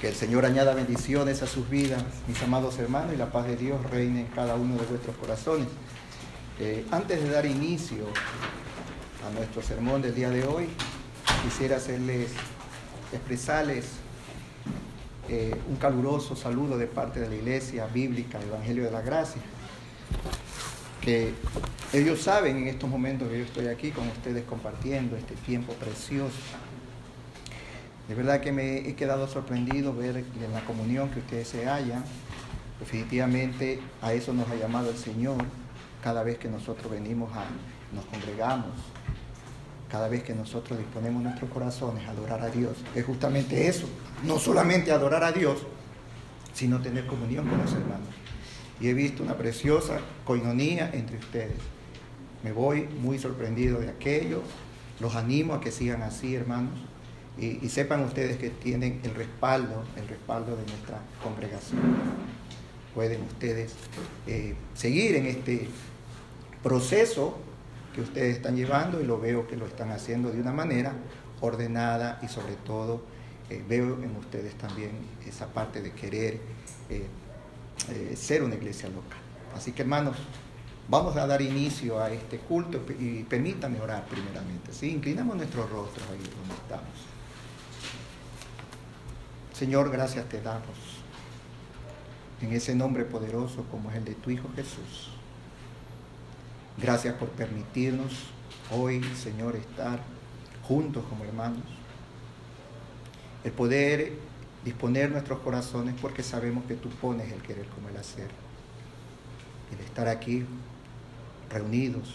Que el Señor añada bendiciones a sus vidas, mis amados hermanos, y la paz de Dios reine en cada uno de vuestros corazones. Antes de dar inicio a nuestro sermón del día de hoy, quisiera expresarles un caluroso saludo de parte de la Iglesia Bíblica, Evangelio de la Gracia, que ellos saben en estos momentos que yo estoy aquí con ustedes compartiendo este tiempo precioso. De verdad que me he quedado sorprendido ver en la comunión que ustedes se hallan. Definitivamente a eso nos ha llamado el Señor cada vez que nosotros nos congregamos, cada vez que nosotros disponemos nuestros corazones a adorar a Dios. Es justamente eso, no solamente adorar a Dios, sino tener comunión con los hermanos. Y he visto una preciosa coinonía entre ustedes. Me voy muy sorprendido de aquello. Los animo a que sigan así, hermanos. Y sepan ustedes que tienen el respaldo de nuestra congregación. Pueden ustedes seguir en este proceso que ustedes están llevando, y lo veo que lo están haciendo de una manera ordenada, y sobre todo veo en ustedes también esa parte de querer ser una iglesia local. Así que, hermanos, vamos a dar inicio a este culto, y permítanme orar primeramente. ¿Sí? Inclinamos nuestros rostros ahí donde estamos. Señor, gracias te damos en ese nombre poderoso como es el de tu Hijo Jesús. Gracias por permitirnos hoy, Señor, estar juntos como hermanos. El poder disponer nuestros corazones, porque sabemos que tú pones el querer como el hacer. El estar aquí reunidos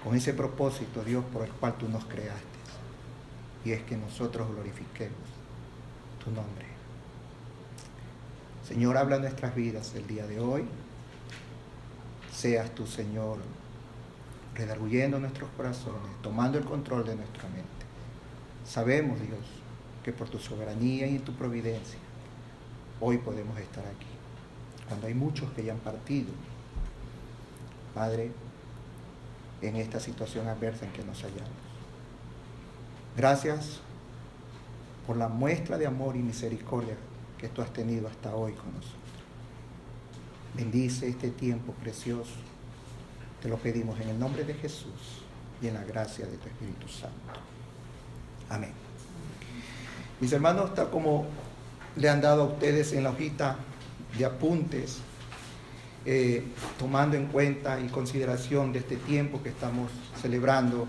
con ese propósito, Dios, por el cual tú nos creaste. Y es que nosotros glorifiquemos tu nombre. Señor, habla en nuestras vidas el día de hoy. Seas tú, Señor, redarguyendo nuestros corazones, tomando el control de nuestra mente. Sabemos, Dios, que por tu soberanía y tu providencia hoy podemos estar aquí, cuando hay muchos que ya han partido, Padre, en esta situación adversa en que nos hallamos. Gracias por la muestra de amor y misericordia que tú has tenido hasta hoy con nosotros. Bendice este tiempo precioso. Te lo pedimos en el nombre de Jesús y en la gracia de tu Espíritu Santo. Amén. Mis hermanos, tal como le han dado a ustedes en la hojita de apuntes, tomando en cuenta y consideración de este tiempo que estamos celebrando,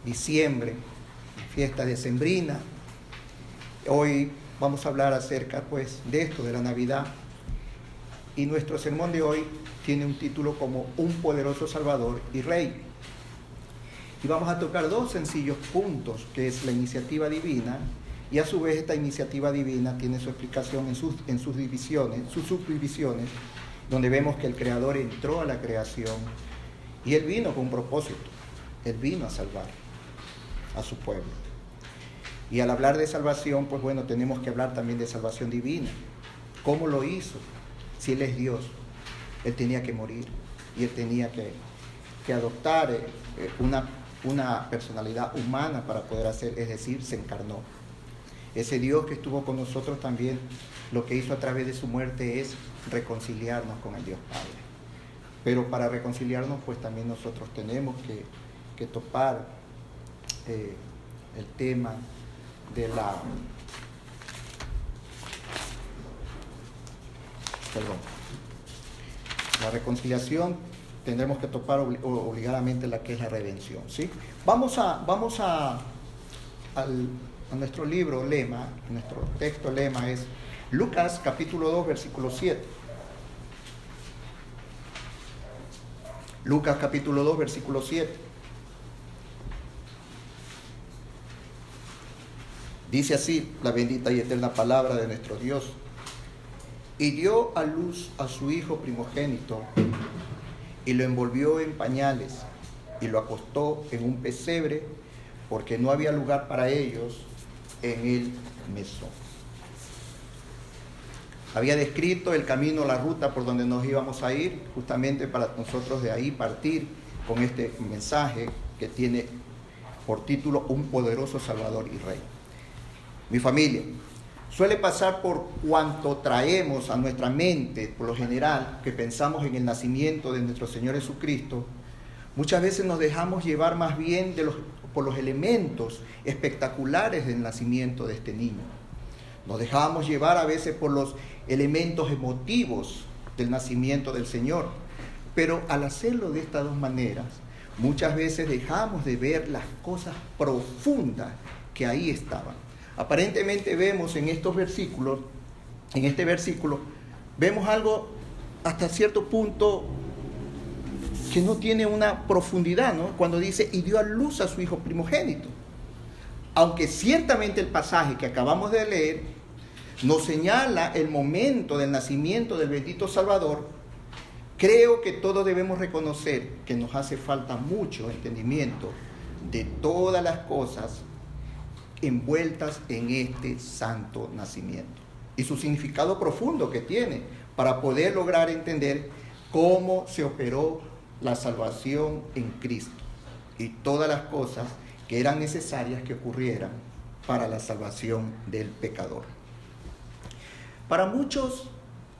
diciembre, fiesta decembrina. Hoy vamos a hablar acerca, pues, de esto, de la Navidad. Y nuestro sermón de hoy tiene un título como Un poderoso Salvador y Rey. Y vamos a tocar dos sencillos puntos, que es la iniciativa divina, y a su vez esta iniciativa divina tiene su explicación en sus subdivisiones, donde vemos que el Creador entró a la creación y Él vino con un propósito. Él vino a salvar a su pueblo. Y al hablar de salvación, pues bueno, tenemos que hablar también de salvación divina. ¿Cómo lo hizo? Si Él es Dios, Él tenía que morir y Él tenía que adoptar una personalidad humana para poder hacer, es decir, se encarnó. Ese Dios que estuvo con nosotros también, lo que hizo a través de su muerte es reconciliarnos con el Dios Padre. Pero para reconciliarnos, pues también nosotros tenemos que topar el tema de la reconciliación. Tendremos que topar obligadamente la que es la redención, ¿sí? Vamos a nuestro libro lema. Nuestro texto lema es Lucas capítulo 2 versículo 7. Lucas capítulo 2 versículo 7. Dice así la bendita y eterna palabra de nuestro Dios. Y dio a luz a su hijo primogénito, y lo envolvió en pañales, y lo acostó en un pesebre, porque no había lugar para ellos en el mesón. Había descrito el camino, la ruta por donde nos íbamos a ir, justamente para nosotros de ahí partir con este mensaje que tiene por título Un poderoso Salvador y Rey. Mi familia, suele pasar por cuanto traemos a nuestra mente, por lo general, que pensamos en el nacimiento de nuestro Señor Jesucristo. Muchas veces nos dejamos llevar más bien por los elementos espectaculares del nacimiento de este niño. Nos dejamos llevar a veces por los elementos emotivos del nacimiento del Señor. Pero al hacerlo de estas dos maneras, muchas veces dejamos de ver las cosas profundas que ahí estaban. Aparentemente vemos en estos versículos, en este versículo, vemos algo hasta cierto punto que no tiene una profundidad, ¿no? Cuando dice, y dio a luz a su hijo primogénito. Aunque ciertamente el pasaje que acabamos de leer nos señala el momento del nacimiento del bendito Salvador, creo que todos debemos reconocer que nos hace falta mucho entendimiento de todas las cosas envueltas en este santo nacimiento y su significado profundo que tiene para poder lograr entender cómo se operó la salvación en Cristo y todas las cosas que eran necesarias que ocurrieran para la salvación del pecador. Para muchos,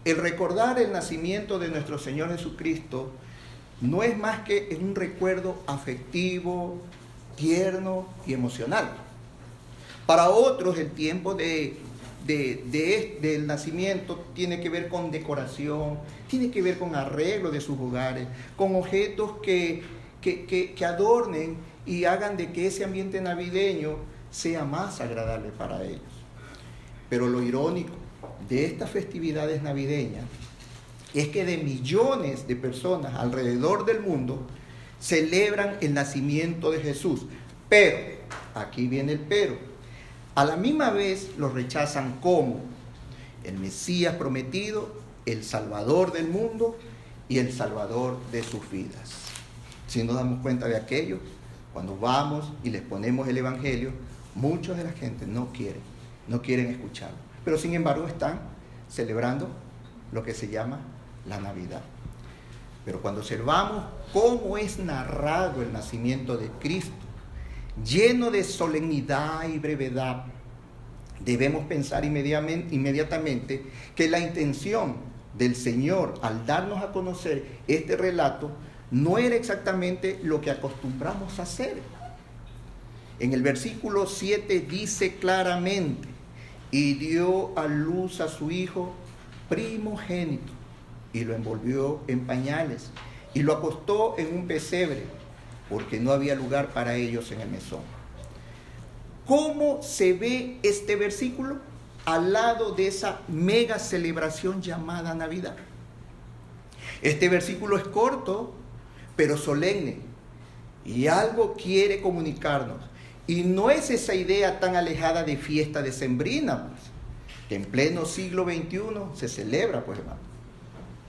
el recordar el nacimiento de nuestro Señor Jesucristo no es más que un recuerdo afectivo, tierno y emocional. Para otros, el tiempo del nacimiento tiene que ver con decoración, tiene que ver con arreglo de sus hogares, con objetos que adornen y hagan de que ese ambiente navideño sea más agradable para ellos. Pero lo irónico de estas festividades navideñas es que de millones de personas alrededor del mundo celebran el nacimiento de Jesús. Pero, aquí viene el pero, a la misma vez lo rechazan como el Mesías prometido, el Salvador del mundo y el Salvador de sus vidas. Si nos damos cuenta de aquello, cuando vamos y les ponemos el Evangelio, muchos de la gente no quieren escucharlo. Pero sin embargo están celebrando lo que se llama la Navidad. Pero cuando observamos cómo es narrado el nacimiento de Cristo, lleno de solemnidad y brevedad, debemos pensar inmediatamente que la intención del Señor al darnos a conocer este relato no era exactamente lo que acostumbramos a hacer. En el versículo 7 dice claramente, y dio a luz a su hijo primogénito, y lo envolvió en pañales, y lo acostó en un pesebre, porque no había lugar para ellos en el mesón. ¿Cómo se ve este versículo al lado de esa mega celebración llamada Navidad? Este versículo es corto, pero solemne, y algo quiere comunicarnos. Y no es esa idea tan alejada de fiesta decembrina, pues, que en pleno siglo XXI se celebra, pues, hermano.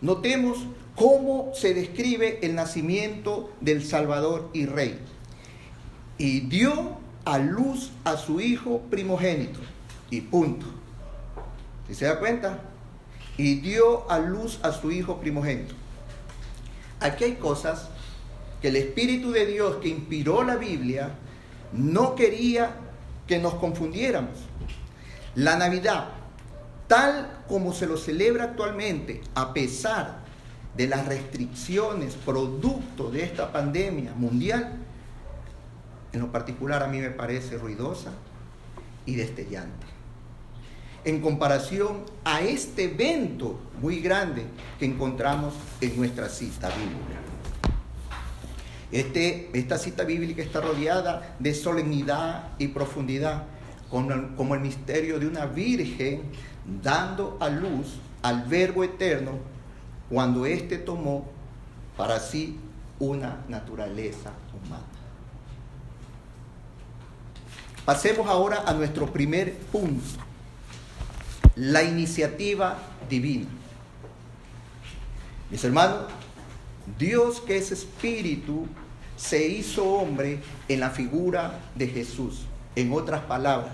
Notemos cómo se describe el nacimiento del Salvador y Rey. Y dio a luz a su hijo primogénito. Y punto. ¿Sí se da cuenta? Y dio a luz a su hijo primogénito. Aquí hay cosas que el Espíritu de Dios que inspiró la Biblia no quería que nos confundiéramos. La Navidad, tal como se lo celebra actualmente, a pesar de las restricciones producto de esta pandemia mundial, en lo particular a mí me parece ruidosa y destellante, en comparación a este evento muy grande que encontramos en nuestra cita bíblica. Esta cita bíblica está rodeada de solemnidad y profundidad, como el misterio de una virgen dando a luz al Verbo eterno cuando éste tomó para sí una naturaleza humana. Pasemos ahora a nuestro primer punto, la iniciativa divina. Mis hermanos, Dios, que es espíritu, se hizo hombre en la figura de Jesús. En otras palabras,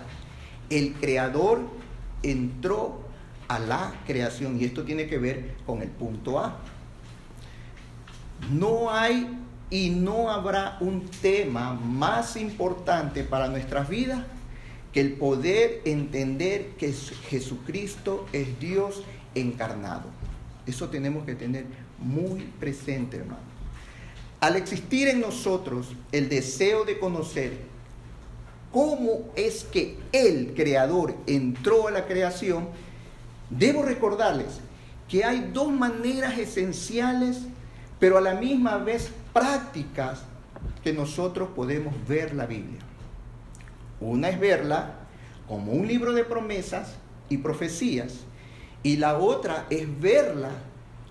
el Creador entró a la creación, y esto tiene que ver con el punto A. No hay y no habrá un tema más importante para nuestras vidas que el poder entender que Jesucristo es Dios encarnado. Eso tenemos que tener muy presente, hermano. Al existir en nosotros el deseo de conocer cómo es que el Creador entró a la creación, debo recordarles que hay dos maneras esenciales, pero a la misma vez prácticas, que nosotros podemos ver la Biblia. Una es verla como un libro de promesas y profecías, y la otra es verla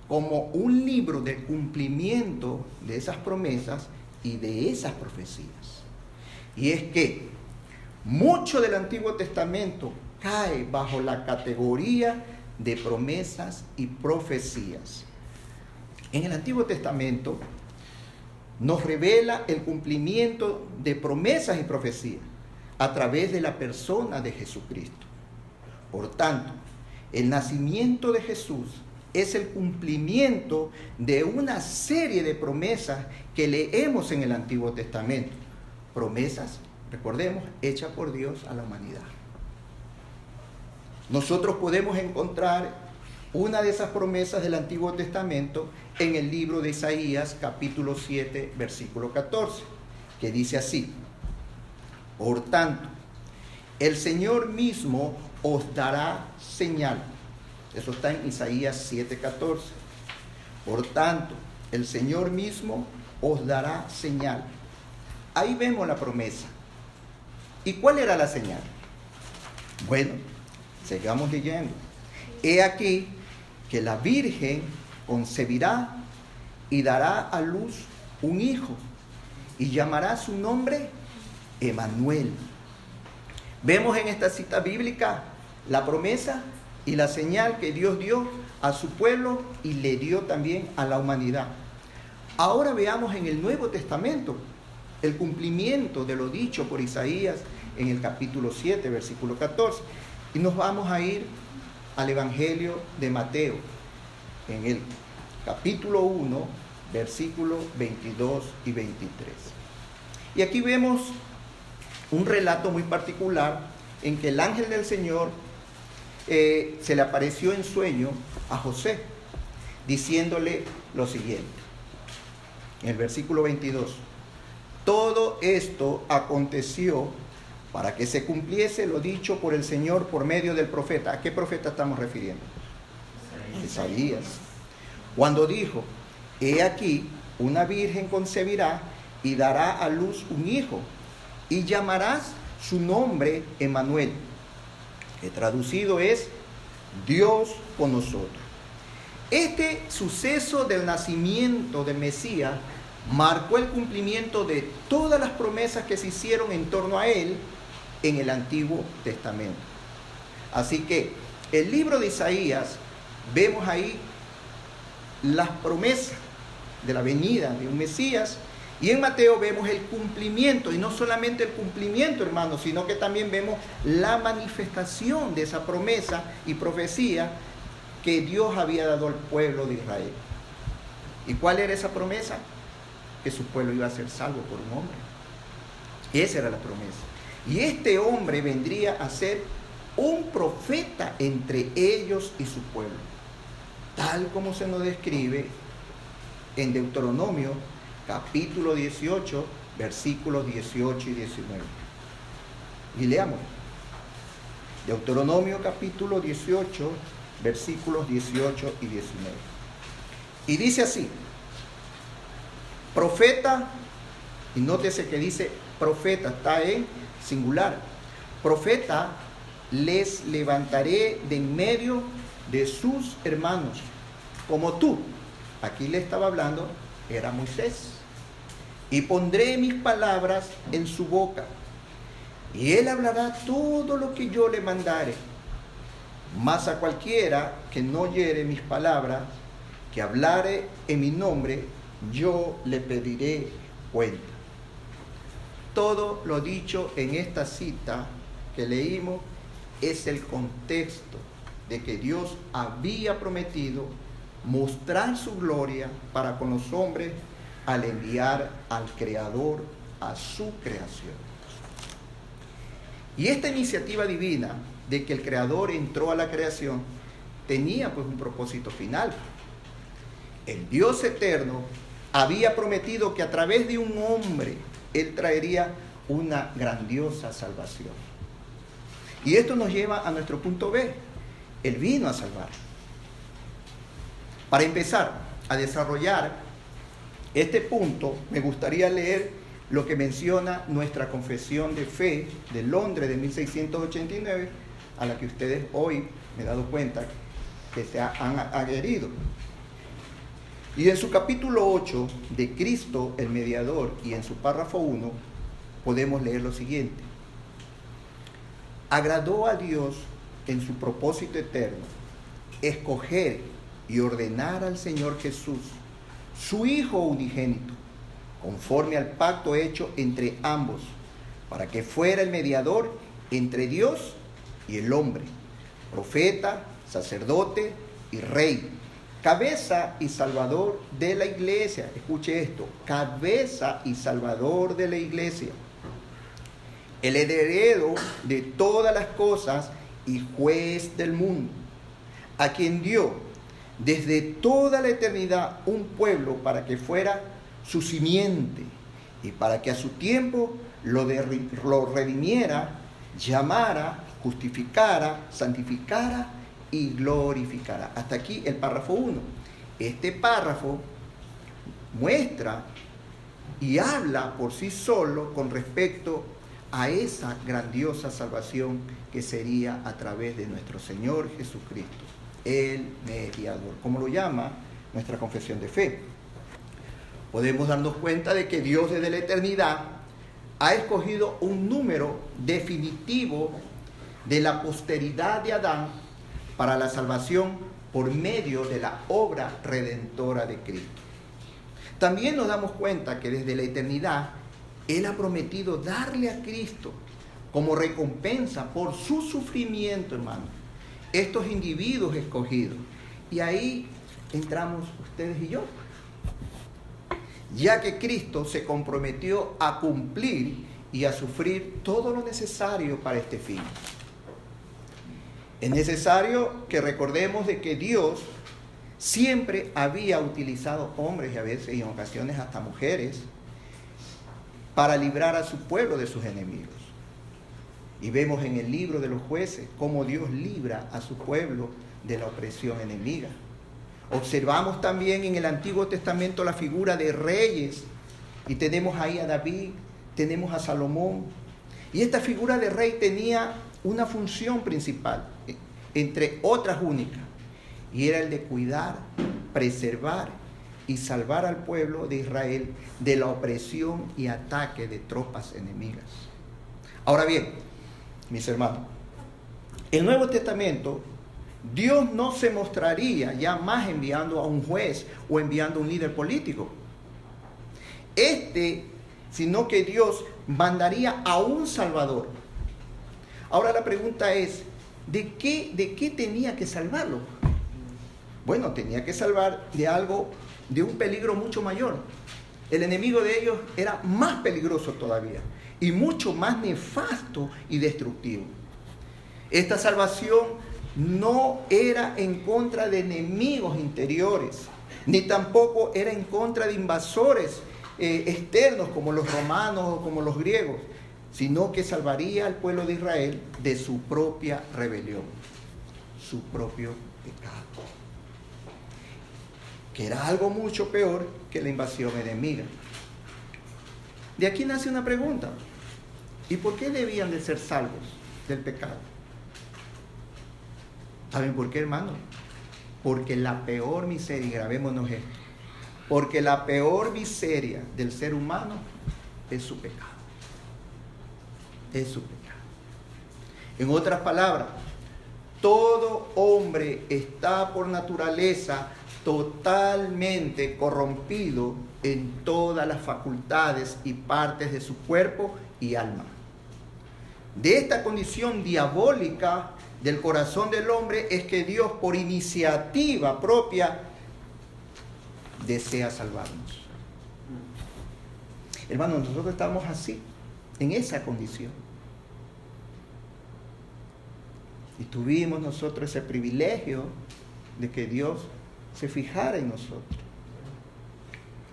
como un libro de cumplimiento de esas promesas y de esas profecías. Y es que mucho del Antiguo Testamento cae bajo la categoría de promesas y profecías. En el Antiguo Testamento nos revela el cumplimiento de promesas y profecías a través de la persona de Jesucristo. Por tanto, el nacimiento de Jesús es el cumplimiento de una serie de promesas que leemos en el Antiguo Testamento. Promesas, recordemos, hechas por Dios a la humanidad. Nosotros podemos encontrar una de esas promesas del Antiguo Testamento en el libro de Isaías, capítulo 7, versículo 14, que dice así: por tanto, el Señor mismo os dará señal. Eso está en Isaías 7:14. Por tanto, el Señor mismo os dará señal. Ahí vemos la promesa. ¿Y cuál era la señal? Bueno, sigamos leyendo. He aquí que la Virgen concebirá y dará a luz un hijo, y llamará su nombre Emmanuel. Vemos en esta cita bíblica la promesa y la señal que Dios dio a su pueblo y le dio también a la humanidad. Ahora veamos en el Nuevo Testamento el cumplimiento de lo dicho por Isaías en el capítulo 7, versículo 14. Y nos vamos a ir al Evangelio de Mateo, en el capítulo 1, versículos 22 y 23. Y aquí vemos un relato muy particular en que el ángel del Señor se le apareció en sueño a José, diciéndole lo siguiente, en el versículo 22: todo esto aconteció para que se cumpliese lo dicho por el Señor por medio del profeta. ¿A qué profeta estamos refiriendo? Isaías. Cuando dijo: he aquí, una virgen concebirá y dará a luz un hijo, y llamarás su nombre Emmanuel, que traducido es Dios con nosotros. Este suceso del nacimiento del Mesías marcó el cumplimiento de todas las promesas que se hicieron en torno a él en el Antiguo Testamento. Así que el libro de Isaías, vemos ahí las promesas de la venida de un Mesías, y en Mateo vemos el cumplimiento, y no solamente el cumplimiento, hermanos, sino que también vemos la manifestación de esa promesa y profecía que Dios había dado al pueblo de Israel. ¿Y cuál era esa promesa? Que su pueblo iba a ser salvo por un hombre. Esa era la promesa. Y este hombre vendría a ser un profeta entre ellos y su pueblo, tal como se nos describe en Deuteronomio capítulo 18, versículos 18 y 19. Y leamos. Deuteronomio capítulo 18, versículos 18 y 19. Y dice así: profeta, y nótese que dice profeta, está en singular. Profeta les levantaré de en medio de sus hermanos, como tú. Aquí le estaba hablando, era Moisés. Y pondré mis palabras en su boca, y él hablará todo lo que yo le mandare. Mas a cualquiera que no oyere mis palabras, que hablare en mi nombre, yo le pediré cuenta. Todo lo dicho en esta cita que leímos es el contexto de que Dios había prometido mostrar su gloria para con los hombres al enviar al Creador a su creación. Y esta iniciativa divina de que el Creador entró a la creación tenía pues un propósito final. El Dios eterno había prometido que a través de un hombre Él traería una grandiosa salvación. Y esto nos lleva a nuestro punto B. Él vino a salvar. Para empezar a desarrollar este punto, me gustaría leer lo que menciona nuestra confesión de fe de Londres de 1689, a la que ustedes hoy me he dado cuenta que se han adherido. Y en su capítulo 8 de Cristo el Mediador, y en su párrafo 1, podemos leer lo siguiente. Agradó a Dios en su propósito eterno escoger y ordenar al Señor Jesús, su Hijo unigénito, conforme al pacto hecho entre ambos, para que fuera el mediador entre Dios y el hombre, profeta, sacerdote y rey, cabeza y salvador de la iglesia. Escuche esto, cabeza y salvador de la iglesia, el heredero de todas las cosas y juez del mundo, a quien dio desde toda la eternidad un pueblo para que fuera su simiente y para que a su tiempo lo redimiera, llamara, justificara, santificara y glorificara. Hasta aquí el párrafo 1. Este párrafo muestra y habla por sí solo con respecto a esa grandiosa salvación que sería a través de nuestro Señor Jesucristo, el mediador, como lo llama nuestra confesión de fe. Podemos darnos cuenta de que Dios desde la eternidad ha escogido un número definitivo de la posteridad de Adán para la salvación por medio de la obra redentora de Cristo. También nos damos cuenta que desde la eternidad Él ha prometido darle a Cristo como recompensa por su sufrimiento, hermano, estos individuos escogidos. Y ahí entramos ustedes y yo, ya que Cristo se comprometió a cumplir y a sufrir todo lo necesario para este fin. Es necesario que recordemos de que Dios siempre había utilizado hombres y a veces y en ocasiones hasta mujeres para librar a su pueblo de sus enemigos. Y vemos en el libro de los jueces cómo Dios libra a su pueblo de la opresión enemiga. Observamos también en el Antiguo Testamento la figura de reyes, y tenemos ahí a David, tenemos a Salomón, y esta figura de rey tenía una función principal, entre otras únicas, y era el de cuidar, preservar y salvar al pueblo de Israel de la opresión y ataque de tropas enemigas. Ahora bien, mis hermanos, el Nuevo Testamento, Dios no se mostraría ya más enviando a un juez o enviando a un líder político, sino que Dios mandaría a un Salvador. Ahora la pregunta es, ¿de qué tenía que salvarlo? Bueno, tenía que salvar de algo, de un peligro mucho mayor. El enemigo de ellos era más peligroso todavía y mucho más nefasto y destructivo. Esta salvación no era en contra de enemigos interiores, ni tampoco era en contra de invasores externos como los romanos o como los griegos, sino que salvaría al pueblo de Israel de su propia rebelión, su propio pecado, que era algo mucho peor que la invasión enemiga. De aquí nace una pregunta: ¿y por qué debían de ser salvos del pecado? ¿Saben por qué, hermano? Porque la peor miseria, y grabémonos esto, porque la peor miseria del ser humano es su pecado. Es su pecado. En otras palabras, todo hombre está por naturaleza totalmente corrompido en todas las facultades y partes de su cuerpo y alma. De esta condición diabólica del corazón del hombre es que Dios, por iniciativa propia, desea salvarnos. Hermanos, nosotros estamos así, en esa condición. Y tuvimos nosotros ese privilegio de que Dios se fijara en nosotros.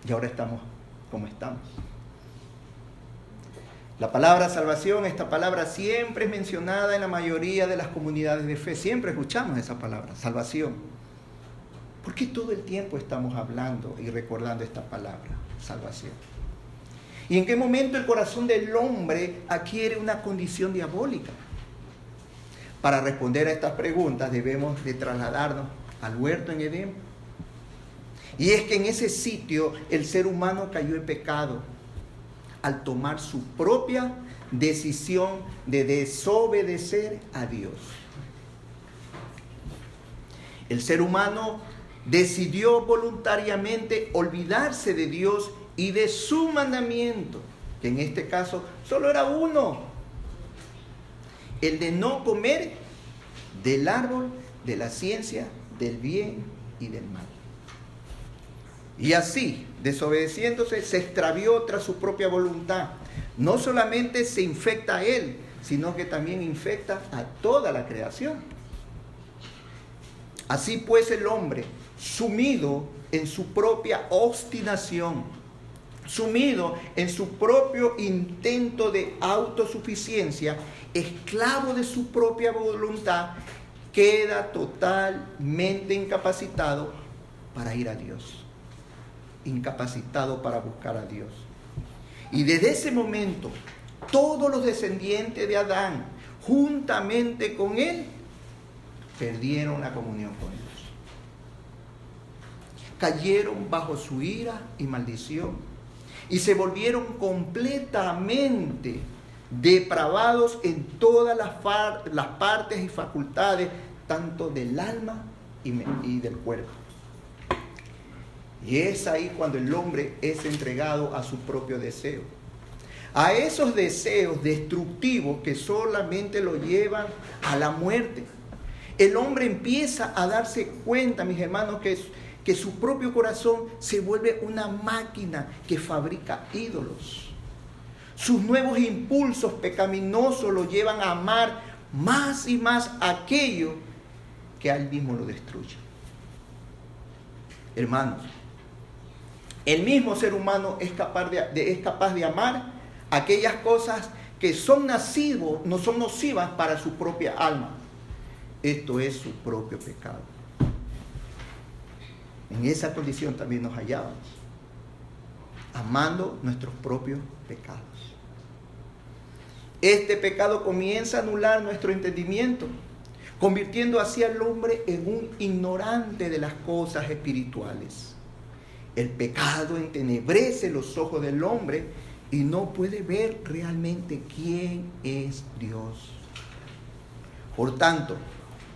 Y ahora estamos como estamos. La palabra salvación, esta palabra siempre es mencionada en la mayoría de las comunidades de fe. Siempre escuchamos esa palabra, salvación. ¿Por qué todo el tiempo estamos hablando y recordando esta palabra, salvación? ¿Y en qué momento el corazón del hombre adquiere una condición diabólica? Para responder a estas preguntas debemos de trasladarnos al huerto en Edén. Y es que en ese sitio el ser humano cayó en pecado al tomar su propia decisión de desobedecer a Dios. El ser humano decidió voluntariamente olvidarse de Dios y de su mandamiento, que en este caso solo era uno: el de no comer del árbol de la ciencia del bien y del mal. Y así, desobedeciéndose, se extravió tras su propia voluntad. No solamente se infecta a él, sino que también infecta a toda la creación. Así pues, el hombre, sumido en su propia obstinación, sumido en su propio intento de autosuficiencia, esclavo de su propia voluntad, queda totalmente incapacitado para ir a Dios, incapacitado para buscar a Dios. Y desde ese momento, todos los descendientes de Adán, juntamente con él, perdieron la comunión con Dios. Cayeron bajo su ira y maldición y se volvieron completamente depravados en todas las partes y facultades, tanto del alma y del cuerpo. Y es ahí cuando el hombre es entregado a su propio deseo, a esos deseos destructivos que solamente lo llevan a la muerte. El hombre empieza a darse cuenta, mis hermanos, que su propio corazón se vuelve una máquina que fabrica ídolos. Sus nuevos impulsos pecaminosos lo llevan a amar más y más aquello que a él mismo lo destruye. Hermanos, el mismo ser humano es capaz de amar aquellas cosas que no son nocivas para su propia alma. Esto es su propio pecado. En esa condición también nos hallábamos, amando nuestros propios pecados. Este pecado comienza a anular nuestro entendimiento, convirtiendo así al hombre en un ignorante de las cosas espirituales. El pecado entenebrece los ojos del hombre y no puede ver realmente quién es Dios. Por tanto,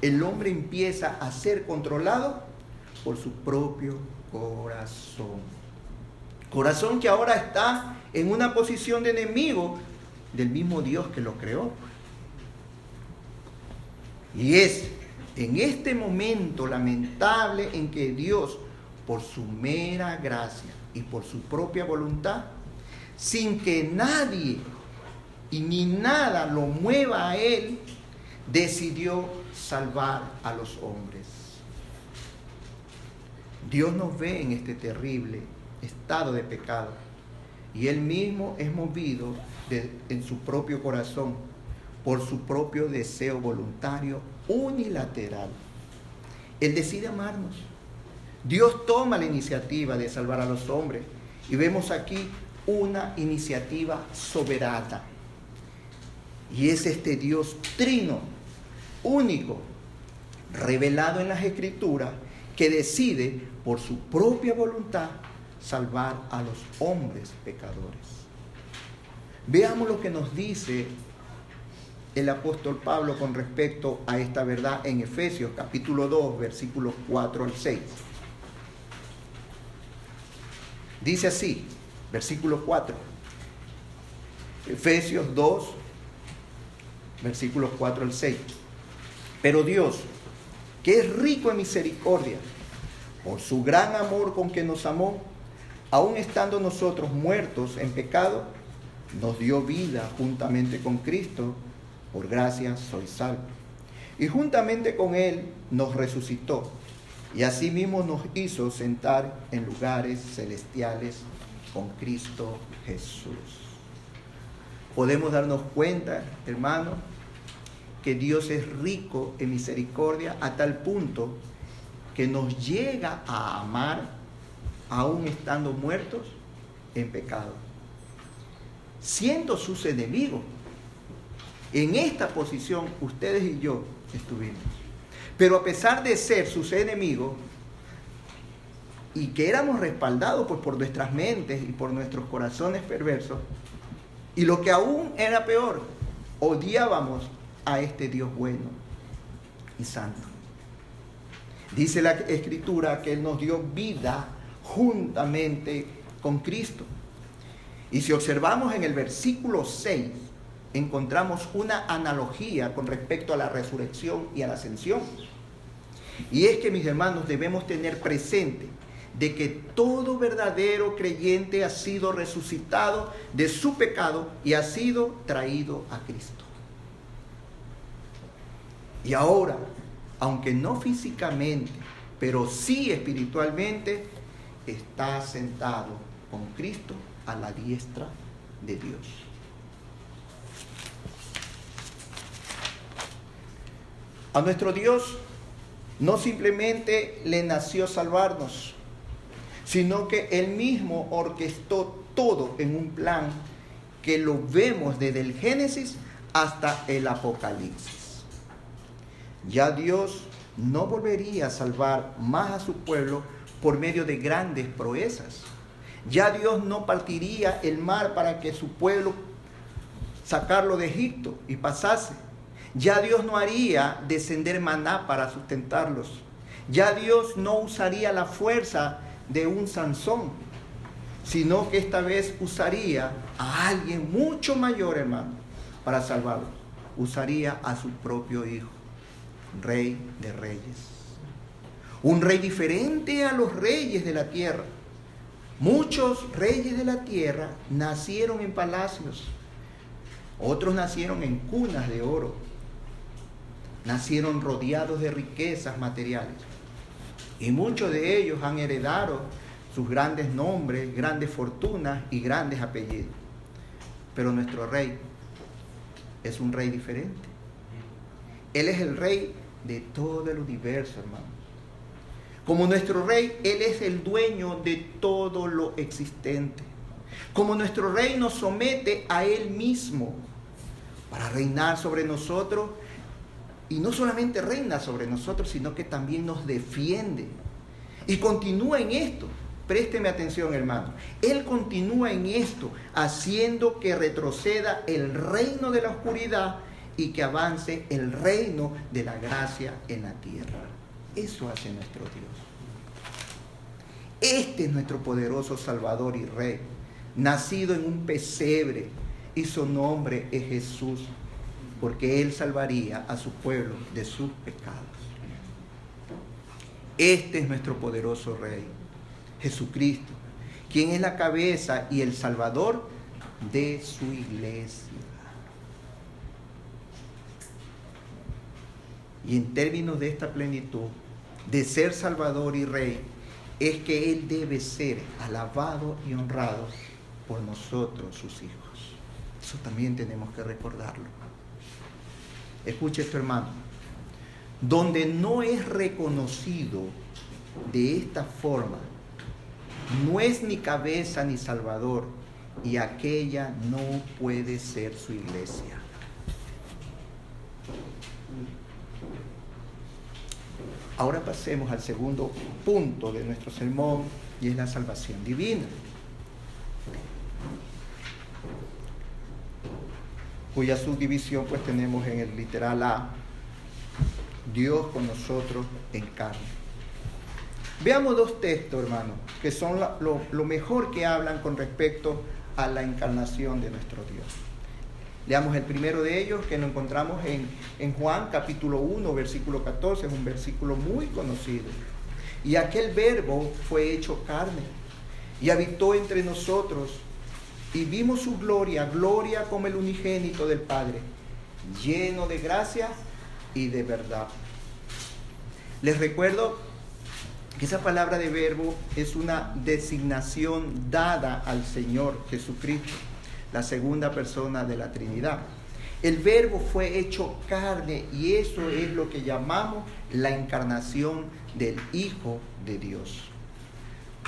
el hombre empieza a ser controlado por su propio corazón. Corazón que ahora está en una posición de enemigo del mismo Dios que lo creó. Y es en este momento lamentable en que Dios, por su mera gracia y por su propia voluntad, sin que nadie y ni nada lo mueva a él, decidió salvar a los hombres. Dios nos ve en este terrible estado de pecado y Él mismo es movido en su propio corazón por su propio deseo voluntario unilateral. Él decide amarnos. Dios toma la iniciativa de salvar a los hombres y vemos aquí una iniciativa soberana. Y es este Dios trino, único, revelado en las Escrituras, que decide por su propia voluntad salvar a los hombres pecadores. Veamos lo que nos dice el apóstol Pablo con respecto a esta verdad en Efesios capítulo 2, versículos 4 al 6. Dice así, versículo 4. Efesios 2, versículos 4 al 6. Pero Dios, que es rico en misericordia, por su gran amor con que nos amó, aun estando nosotros muertos en pecado, nos dio vida juntamente con Cristo. Por gracia sois salvos. y juntamente con Él nos resucitó, y asimismo nos hizo sentar en lugares celestiales con Cristo Jesús. Podemos darnos cuenta, hermanos, que Dios es rico en misericordia a tal punto que nos llega a amar aún estando muertos en pecado, siendo sus enemigos. En esta posición ustedes y yo estuvimos. Pero a pesar de ser sus enemigos y que éramos respaldados pues, por nuestras mentes y por nuestros corazones perversos, y lo que aún era peor, odiábamos a este Dios bueno y santo. Dice la Escritura que Él nos dio vida juntamente con Cristo. Y si observamos en el versículo 6, encontramos una analogía con respecto a la resurrección y a la ascensión. Y es que, mis hermanos, debemos tener presente de que todo verdadero creyente ha sido resucitado de su pecado y ha sido traído a Cristo. Y ahora, aunque no físicamente, pero sí espiritualmente, está sentado con Cristo a la diestra de Dios. A nuestro Dios no simplemente le nació salvarnos, sino que Él mismo orquestó todo en un plan que lo vemos desde el Génesis hasta el Apocalipsis. Ya Dios no volvería a salvar más a su pueblo por medio de grandes proezas. Ya Dios no partiría el mar para que su pueblo sacarlo de Egipto y pasase. Ya Dios no haría descender maná para sustentarlos. Ya Dios no usaría la fuerza de un Sansón, sino que esta vez usaría a alguien mucho mayor, hermano, para salvarlos. Usaría a su propio Hijo, Rey de Reyes. Un rey diferente a los reyes de la tierra. Muchos reyes de la tierra nacieron en palacios. Otros nacieron en cunas de oro. Nacieron rodeados de riquezas materiales. Y muchos de ellos han heredado sus grandes nombres, grandes fortunas y grandes apellidos. Pero nuestro rey es un rey diferente. Él es el rey de todo el universo, hermano. Como nuestro rey, Él es el dueño de todo lo existente. Como nuestro rey nos somete a Él mismo para reinar sobre nosotros. Y no solamente reina sobre nosotros, sino que también nos defiende. Y continúa en esto. Présteme atención, hermano. Él continúa en esto, haciendo que retroceda el reino de la oscuridad y que avance el reino de la gracia en la tierra. Eso hace nuestro Dios. Este es nuestro poderoso Salvador y Rey, nacido en un pesebre, y su nombre es Jesús, porque Él salvaría a su pueblo de sus pecados. Este es nuestro poderoso Rey, Jesucristo, quien es la cabeza y el Salvador de su iglesia. Y en términos de esta plenitud, de ser Salvador y Rey, es que Él debe ser alabado y honrado por nosotros, sus hijos. Eso también tenemos que recordarlo. Escuche esto, hermano. Donde no es reconocido de esta forma, no es ni cabeza ni Salvador, y aquella no puede ser su iglesia. Ahora pasemos al segundo punto de nuestro sermón, y es la salvación divina, cuya subdivisión pues tenemos en el literal A, Dios con nosotros en carne. Veamos dos textos, hermanos, que son lo mejor que hablan con respecto a la encarnación de nuestro Dios. Leamos el primero de ellos, que lo encontramos en Juan capítulo 1, versículo 14, es un versículo muy conocido. Y aquel verbo fue hecho carne y habitó entre nosotros, y vimos su gloria, gloria como el unigénito del Padre, lleno de gracia y de verdad. Les recuerdo que esa palabra de verbo es una designación dada al Señor Jesucristo, la segunda persona de la Trinidad. El verbo fue hecho carne y eso es lo que llamamos la encarnación del Hijo de Dios.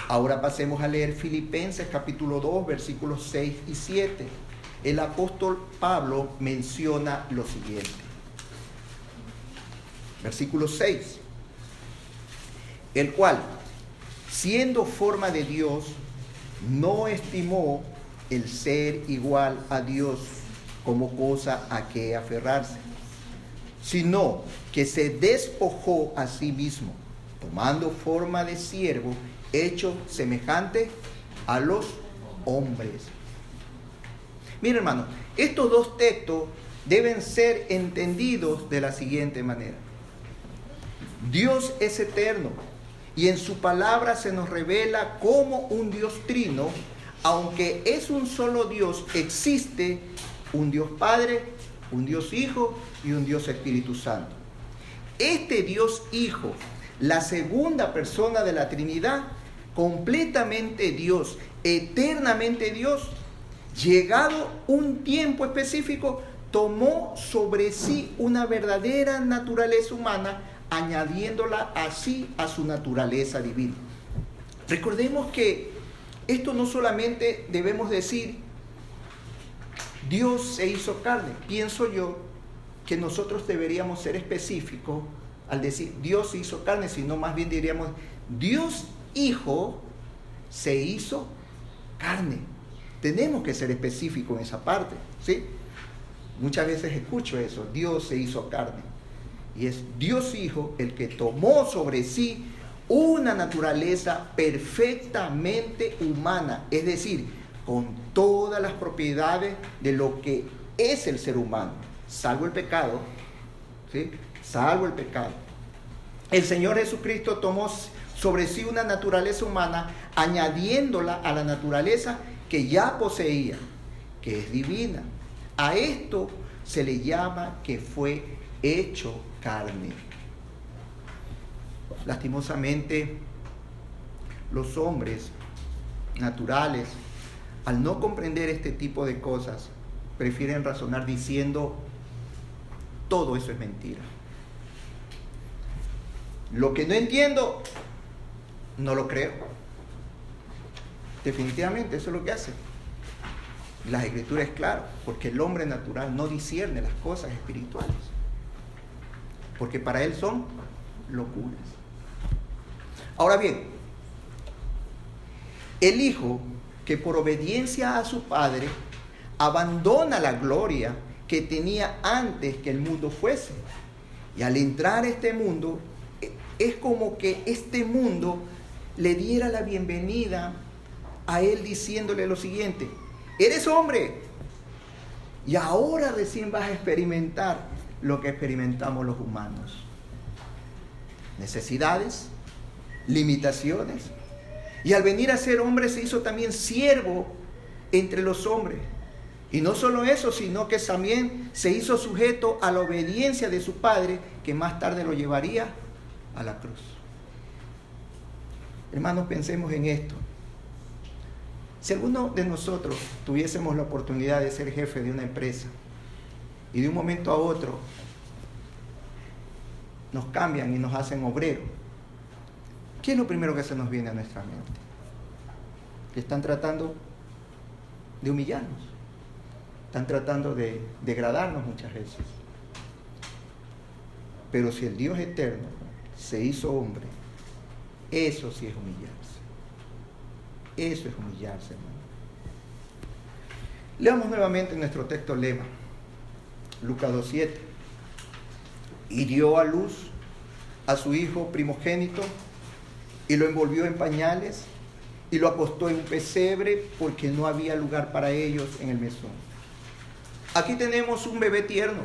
Ahora pasemos a leer Filipenses capítulo 2, versículos 6 y 7. El apóstol Pablo menciona lo siguiente. Versículo 6. El cual, siendo forma de Dios, no estimó el ser igual a Dios como cosa a que aferrarse, sino que se despojó a sí mismo, tomando forma de siervo, hecho semejante a los hombres. Mira, hermano, estos dos textos deben ser entendidos de la siguiente manera. Dios es eterno y en su palabra se nos revela como un Dios trino. Aunque es un solo Dios, existe un Dios Padre, un Dios Hijo y un Dios Espíritu Santo. Este Dios Hijo, la segunda persona de la Trinidad, completamente Dios, eternamente Dios, llegado un tiempo específico, tomó sobre sí una verdadera naturaleza humana, añadiéndola así a su naturaleza divina. Recordemos que esto no solamente debemos decir, Dios se hizo carne. Pienso yo que nosotros deberíamos ser específicos al decir Dios se hizo carne, sino más bien diríamos Dios Hijo se hizo carne. Tenemos que ser específicos en esa parte, ¿sí? Muchas veces escucho eso, Dios se hizo carne. Y es Dios Hijo el que tomó sobre sí una naturaleza perfectamente humana, es decir, con todas las propiedades de lo que es el ser humano, salvo el pecado, ¿sí? Salvo el pecado. El Señor Jesucristo tomó sobre sí una naturaleza humana, añadiéndola a la naturaleza que ya poseía, que es divina. A esto se le llama que fue hecho carne. Lastimosamente, los hombres naturales, al no comprender este tipo de cosas, prefieren razonar diciendo, todo eso es mentira. Lo que no entiendo, no lo creo. Definitivamente, eso es lo que hace. La Escritura es clara, porque el hombre natural no discierne las cosas espirituales, porque para él son locuras. Ahora bien, el Hijo que por obediencia a su Padre abandona la gloria que tenía antes que el mundo fuese. Y al entrar a este mundo, es como que este mundo le diera la bienvenida a él diciéndole lo siguiente: eres hombre y ahora recién vas a experimentar lo que experimentamos los humanos. Necesidades, limitaciones. Y al venir a ser hombre se hizo también siervo entre los hombres. Y no solo eso, sino que también se hizo sujeto a la obediencia de su Padre, que más tarde lo llevaría a la cruz. Hermanos, pensemos en esto. Si alguno de nosotros tuviésemos la oportunidad de ser jefe de una empresa y de un momento a otro nos cambian y nos hacen obrero, ¿qué es lo primero que se nos viene a nuestra mente? Que están tratando de humillarnos, están tratando de degradarnos muchas veces. Pero si el Dios eterno se hizo hombre, eso sí es humillarse. Eso es humillarse, hermano. Leamos nuevamente nuestro texto lema, Lucas 2:7. Y dio a luz a su hijo primogénito, y lo envolvió en pañales, y lo acostó en un pesebre, porque no había lugar para ellos en el mesón. Aquí tenemos un bebé tierno.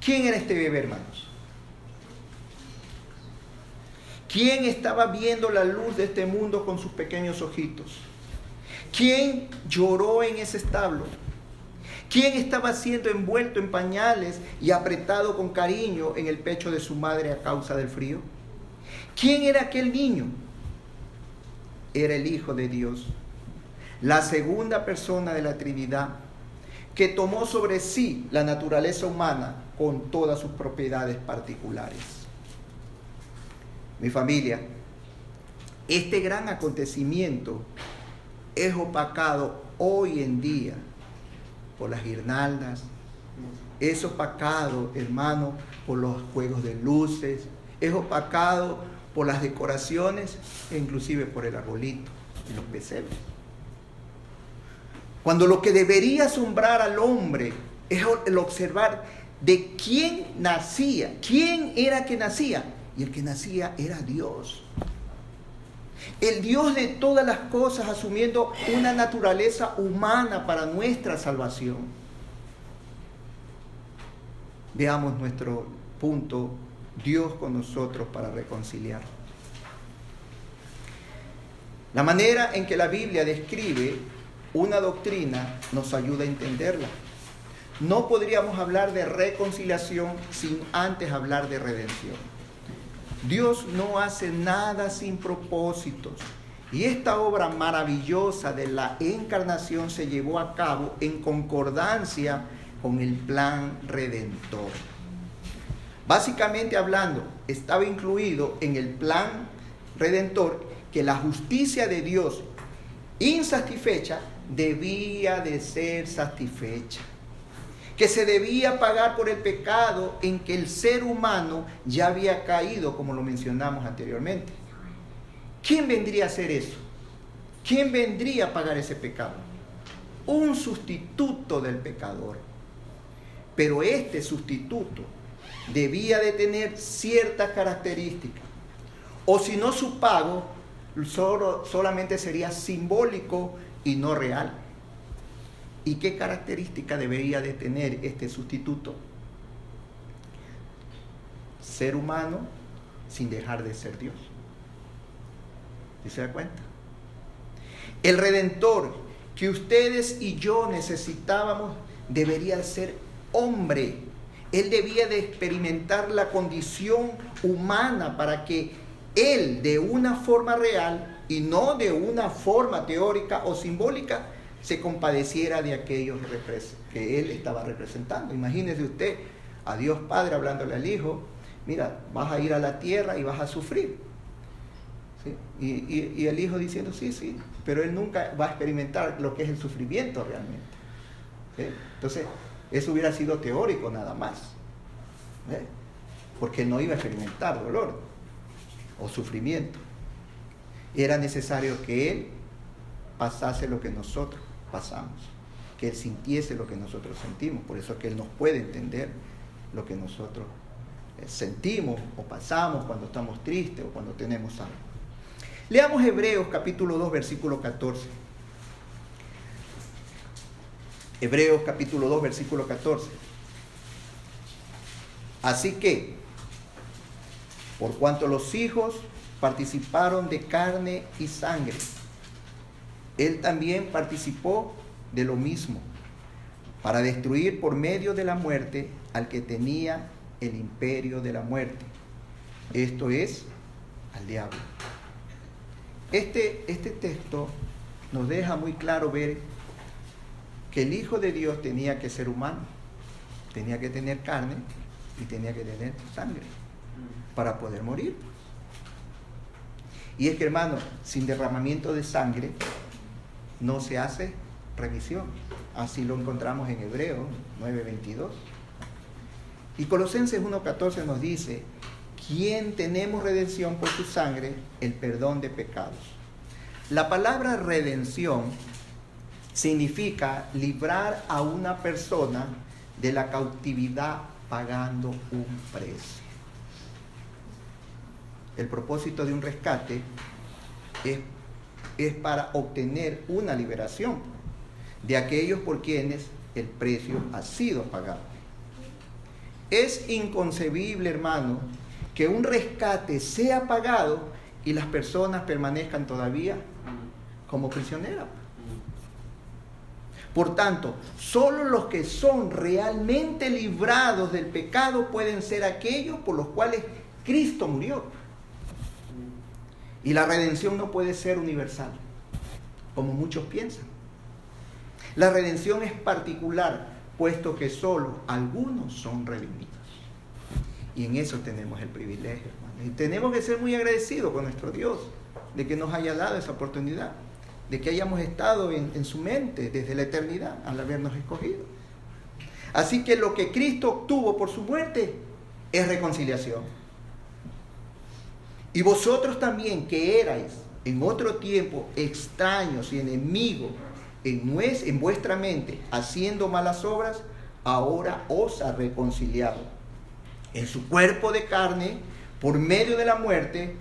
¿Quién era este bebé, hermanos? ¿Quién estaba viendo la luz de este mundo con sus pequeños ojitos? ¿Quién lloró en ese establo? ¿Quién estaba siendo envuelto en pañales y apretado con cariño en el pecho de su madre a causa del frío? ¿Quién era aquel niño? Era el Hijo de Dios, la segunda persona de la Trinidad, que tomó sobre sí la naturaleza humana con todas sus propiedades particulares. Mi familia, este gran acontecimiento es opacado hoy en día por las guirnaldas, es opacado, hermano, por los juegos de luces, es opacado por las decoraciones e inclusive por el arbolito y los pesebres. Cuando lo que debería asombrar al hombre es el observar de quién nacía, quién era que nacía, y el que nacía era Dios. El Dios de todas las cosas, asumiendo una naturaleza humana para nuestra salvación. Veamos nuestro punto: Dios con nosotros para reconciliar. La manera en que la Biblia describe una doctrina nos ayuda a entenderla. No podríamos hablar de reconciliación sin antes hablar de redención. Dios no hace nada sin propósitos, y esta obra maravillosa de la encarnación se llevó a cabo en concordancia con el plan redentor. Básicamente hablando, estaba incluido en el plan redentor que la justicia de Dios insatisfecha debía de ser satisfecha, que se debía pagar por el pecado en que el ser humano ya había caído, como lo mencionamos anteriormente. ¿Quién vendría a hacer eso? ¿Quién vendría a pagar ese pecado? Un sustituto del pecador. Pero este sustituto debía de tener ciertas características, o si no, su pago solamente sería simbólico y no real. ¿Y qué característica debería de tener este sustituto? Ser humano sin dejar de ser Dios. ¿Sí se da cuenta? El Redentor que ustedes y yo necesitábamos debería ser hombre. Él debía de experimentar la condición humana para que Él, de una forma real y no de una forma teórica o simbólica, se compadeciera de aquellos que Él estaba representando. Imagínese usted a Dios Padre hablándole al Hijo: mira, vas a ir a la tierra y vas a sufrir. ¿Sí? Y el Hijo diciendo: sí, pero Él nunca va a experimentar lo que es el sufrimiento realmente. ¿Sí? Entonces, eso hubiera sido teórico nada más, ¿sí? Porque Él no iba a experimentar dolor o sufrimiento. Era necesario que Él pasase lo que nosotros pasamos, que Él sintiese lo que nosotros sentimos. Por eso es que Él nos puede entender lo que nosotros sentimos o pasamos cuando estamos tristes o cuando tenemos algo. Leamos Hebreos capítulo 2, versículo 14. Hebreos capítulo 2, versículo 14. Así que, por cuanto los hijos participaron de carne y sangre, Él también participó de lo mismo, para destruir por medio de la muerte al que tenía el imperio de la muerte, esto es, al diablo. Este texto nos deja muy claro ver que el Hijo de Dios tenía que ser humano, tenía que tener carne y tenía que tener sangre para poder morir. Y es que, hermano, sin derramamiento de sangre no se hace remisión. Así lo encontramos en Hebreos 9:22. Y Colosenses 1:14 nos dice: quien tenemos redención por su sangre, el perdón de pecados. La palabra redención significa librar a una persona de la cautividad pagando un precio. El propósito de un rescate es para obtener una liberación de aquellos por quienes el precio ha sido pagado. Es inconcebible, hermano, que un rescate sea pagado y las personas permanezcan todavía como prisioneras. Por tanto, solo los que son realmente librados del pecado pueden ser aquellos por los cuales Cristo murió. Y la redención no puede ser universal, como muchos piensan. La redención es particular, puesto que solo algunos son redimidos. Y en eso tenemos el privilegio, hermanos. Y tenemos que ser muy agradecidos con nuestro Dios de que nos haya dado esa oportunidad, de que hayamos estado en su mente desde la eternidad al habernos escogido. Así que lo que Cristo obtuvo por su muerte es reconciliación. Y vosotros también, que erais en otro tiempo extraños y enemigos en vuestra mente, haciendo malas obras, ahora os ha reconciliado en su cuerpo de carne por medio de la muerte,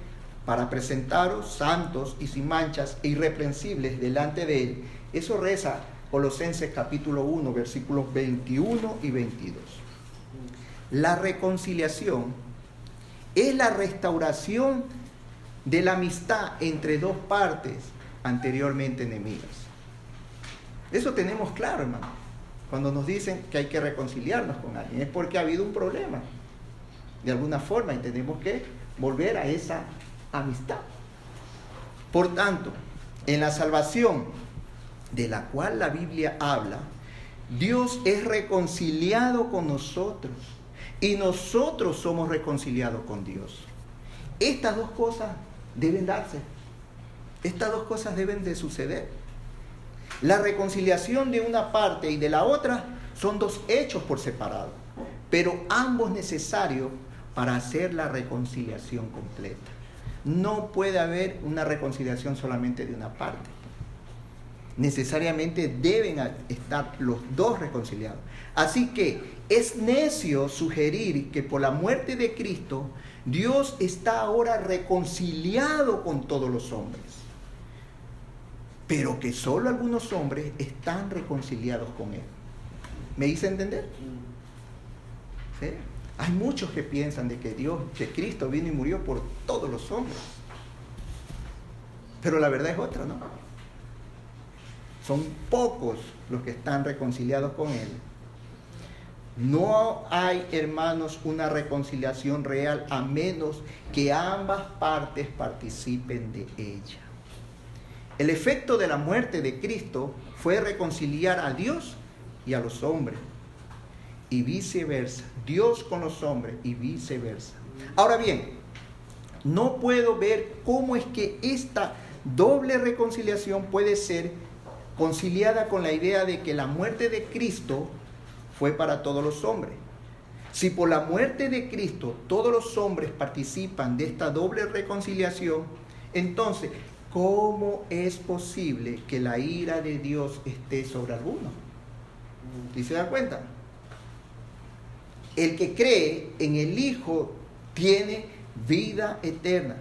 para presentaros santos y sin manchas e irreprensibles delante de Él. Eso reza Colosenses capítulo 1, versículos 21 y 22. La reconciliación es la restauración de la amistad entre dos partes anteriormente enemigas. Eso tenemos claro, hermano. Cuando nos dicen que hay que reconciliarnos con alguien, es porque ha habido un problema de alguna forma y tenemos que volver a esa amistad. Por tanto, en la salvación de la cual la Biblia habla, Dios es reconciliado con nosotros y nosotros somos reconciliados con Dios. Estas dos cosas deben darse. Estas dos cosas deben de suceder. La reconciliación de una parte y de la otra son dos hechos por separado, pero ambos necesarios para hacer la reconciliación completa. No puede haber una reconciliación solamente de una parte. Necesariamente deben estar los dos reconciliados. Así que es necio sugerir que por la muerte de Cristo, Dios está ahora reconciliado con todos los hombres. Pero que solo algunos hombres están reconciliados con Él. ¿Me hice entender? ¿Sí? Hay muchos que piensan de que Cristo vino y murió por todos los hombres. Pero la verdad es otra, ¿no? Son pocos los que están reconciliados con Él. No hay, hermanos, una reconciliación real a menos que ambas partes participen de ella. El efecto de la muerte de Cristo fue reconciliar a Dios y a los hombres. Y viceversa, Dios con los hombres y viceversa. Ahora bien, no puedo ver cómo es que esta doble reconciliación puede ser conciliada con la idea de que la muerte de Cristo fue para todos los hombres. Si por la muerte de Cristo todos los hombres participan de esta doble reconciliación, entonces, ¿cómo es posible que la ira de Dios esté sobre alguno? ¿Sí se da cuenta? El que cree en el Hijo tiene vida eterna,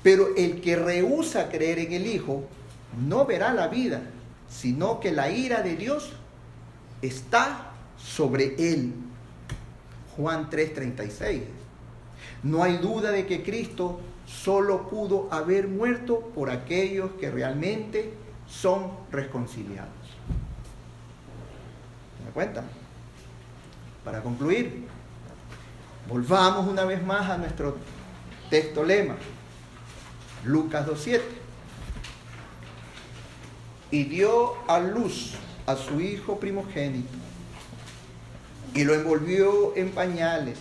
pero el que rehúsa creer en el Hijo no verá la vida, sino que la ira de Dios está sobre él. Juan 3:36. No hay duda de que Cristo solo pudo haber muerto por aquellos que realmente son reconciliados. ¿Me da cuenta? Para concluir, volvamos una vez más a nuestro texto lema, Lucas 2:7. Y dio a luz a su hijo primogénito, y lo envolvió en pañales,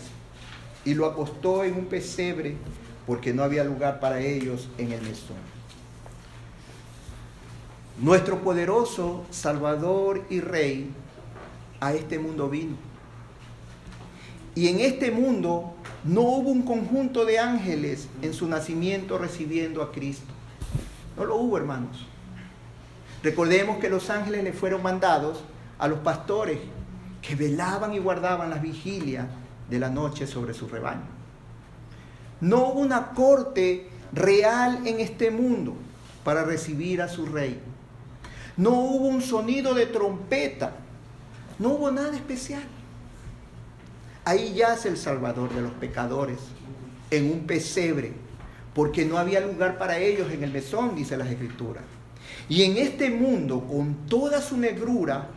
y lo acostó en un pesebre, porque no había lugar para ellos en el mesón. Nuestro poderoso Salvador y Rey a este mundo vino. Y en este mundo no hubo un conjunto de ángeles en su nacimiento recibiendo a Cristo. No lo hubo, hermanos. Recordemos que los ángeles le fueron mandados a los pastores que velaban y guardaban las vigilias de la noche sobre su rebaño. No hubo una corte real en este mundo para recibir a su rey. No hubo un sonido de trompeta. No hubo nada especial. Ahí yace el Salvador de los pecadores, en un pesebre, porque no había lugar para ellos en el mesón, dice las Escrituras. Y en este mundo, con toda su negrura,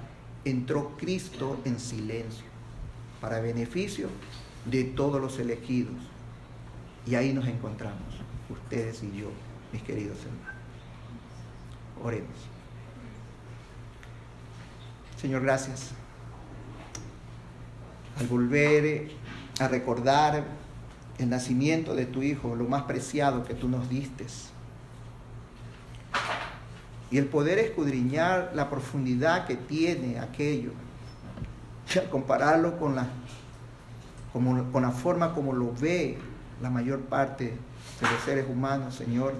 entró Cristo en silencio para beneficio de todos los elegidos. Y ahí nos encontramos, ustedes y yo, mis queridos hermanos. Oremos. Señor, gracias. Al volver a recordar el nacimiento de tu Hijo, lo más preciado que tú nos diste, y el poder escudriñar la profundidad que tiene aquello, y al compararlo con la forma como lo ve la mayor parte de los seres humanos, Señor,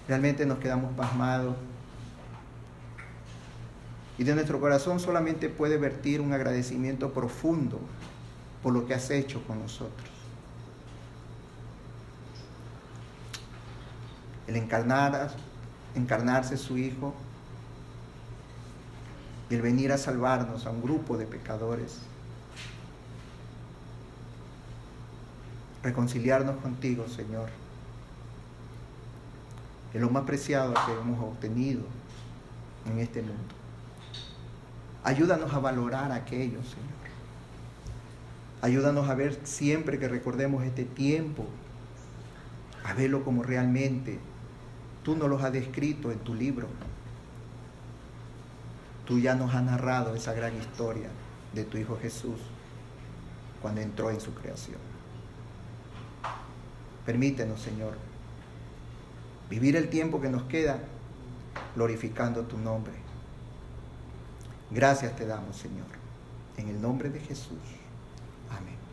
realmente nos quedamos pasmados. Y de nuestro corazón solamente puede vertir un agradecimiento profundo por lo que has hecho con nosotros. El encarnarse su Hijo, y el venir a salvarnos a un grupo de pecadores, reconciliarnos contigo, Señor, es lo más preciado que hemos obtenido en este mundo. Ayúdanos a valorar aquello, Señor. Ayúdanos a ver siempre que recordemos este tiempo, a verlo como realmente tú nos los has descrito en tu libro. Tú ya nos has narrado esa gran historia de tu Hijo Jesús cuando entró en su creación. Permítenos, Señor, vivir el tiempo que nos queda glorificando tu nombre. Gracias te damos, Señor, en el nombre de Jesús. Amén.